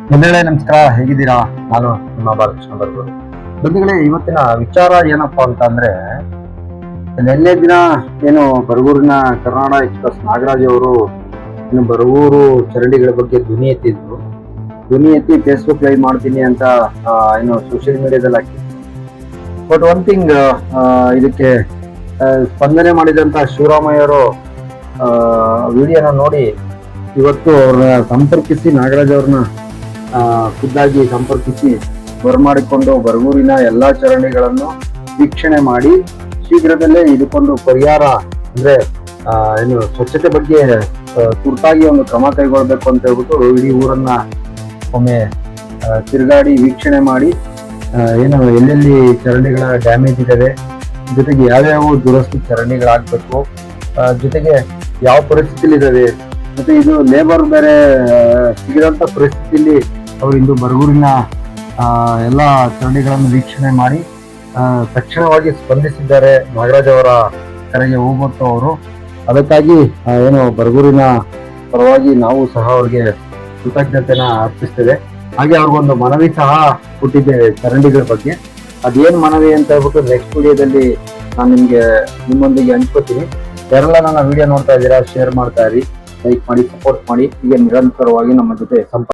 ಬಂಧುಗಳೇ ನಮಸ್ಕಾರ, ಹೇಗಿದ್ದೀರಾ? ನಾನು ನಿಮ್ಮ ಬಾಲಕೃಷ್ಣ ಬರ್ಗೂರು. ಬಂಧುಗಳೇ, ಇವತ್ತಿನ ವಿಚಾರ ಏನಪ್ಪಾ ಅಂತ ಅಂದ್ರೆ, ನಿನ್ನೆ ದಿನ ಏನು ಬರಗೂರಿನ ಕರ್ನಾಟಕ ಎಕ್ಸ್ಪ್ರೆಸ್ ನಾಗರಾಜ್ ಅವರು ಏನು ಬರಗೂರು ಚರಂಡಿಗಳ ಬಗ್ಗೆ ಧ್ವನಿ ಎತ್ತಿದ್ರು. ಧ್ವನಿ ಎತ್ತಿ ಫೇಸ್ಬುಕ್ ಲೈವ್ ಮಾಡ್ತೀನಿ ಅಂತ ಏನು ಸೋಷಿಯಲ್ ಮೀಡಿಯಾದಲ್ಲಿ ಹಾಕಿ. ಬಟ್ ಒನ್ ಥಿಂಗ್, ಇದಕ್ಕೆ ಸ್ಪಂದನೆ ಮಾಡಿದಂತ ಶಿವರಾಮಯ್ಯವರು ವಿಡಿಯೋನ ನೋಡಿ ಇವತ್ತು ಅವ್ರನ್ನ ಸಂಪರ್ಕಿಸಿ, ನಾಗರಾಜ್ ಅವ್ರನ್ನ ಖುದ್ದಾಗಿ ಸಂಪರ್ಕಿಸಿ ಬರಮಾಡಿಕೊಂಡು ಬರಗೂರಿನ ಎಲ್ಲಾ ಚರಂಡಿಗಳನ್ನು ವೀಕ್ಷಣೆ ಮಾಡಿ ಶೀಘ್ರದಲ್ಲೇ ಇದಕ್ಕೊಂದು ಪರಿಹಾರ ಅಂದ್ರೆ ಏನು ಸ್ವಚ್ಛತೆ ಬಗ್ಗೆ ತುರ್ತಾಗಿ ಒಂದು ಕ್ರಮ ಕೈಗೊಳ್ಬೇಕು ಅಂತ ಹೇಳ್ಬಿಟ್ಟು ಇಡೀ ಊರನ್ನ ಒಮ್ಮೆ ತಿರುಗಾಡಿ ವೀಕ್ಷಣೆ ಮಾಡಿ ಏನು ಎಲ್ಲೆಲ್ಲಿ ಚರಂಡಿಗಳ ಡ್ಯಾಮೇಜ್ ಇದ್ದಾವೆ, ಜೊತೆಗೆ ಯಾವ್ಯಾವ ದುರಸ್ತಿ ಚರಂಡಿಗಳಾಗಬೇಕು, ಜೊತೆಗೆ ಯಾವ ಪರಿಸ್ಥಿತಿಲಿ ಇದಾವೆ, ಮತ್ತೆ ಇದು ಲೇಬರ್ ಬೇರೆ ಸಿಗದಂತ ಪರಿಸ್ಥಿತಿಯಲ್ಲಿ ಅವರು ಇಂದು ಬರಗೂರಿನ ಎಲ್ಲ ಚರಂಡಿಗಳನ್ನು ವೀಕ್ಷಣೆ ಮಾಡಿ ತಕ್ಷಣವಾಗಿ ಸ್ಪಂದಿಸಿದ್ದಾರೆ ನಾಗರಾಜ್ ಅವರ ಕರೆಗೆ ಹೋಗ್ಬಿಟ್ಟು ಅವರು. ಅದಕ್ಕಾಗಿ ಏನು ಬರಗೂರಿನ ಪರವಾಗಿ ನಾವು ಸಹ ಅವ್ರಿಗೆ ಕೃತಜ್ಞತೆನ ಅರ್ಪಿಸ್ತೇವೆ. ಹಾಗೆ ಅವ್ರಿಗೊಂದು ಮನವಿ ಸಹ ಕೊಟ್ಟಿದ್ದೇವೆ ಚರಂಡಿಗಳ ಬಗ್ಗೆ. ಅದೇನ್ ಮನವಿ ಅಂತ ಹೇಳ್ಬಿಟ್ಟು ನೆಕ್ಸ್ಟ್ ವಿಡಿಯೋದಲ್ಲಿ ನಾನು ನಿಮ್ಮೊಂದಿಗೆ ಹಂಚ್ಕೋತೀನಿ. ಯಾರೆಲ್ಲ ನನ್ನ ವಿಡಿಯೋ ನೋಡ್ತಾ ಇದ್ದೀರಾ, ಶೇರ್ ಮಾಡ್ತಾ ಇರಿ, ಲೈಕ್ ಮಾಡಿ, ಸಪೋರ್ಟ್ ಮಾಡಿ. ಹೀಗೆ ನಿರಂತರವಾಗಿ ನಮ್ಮ ಜೊತೆ ಸಂಪರ್ಕ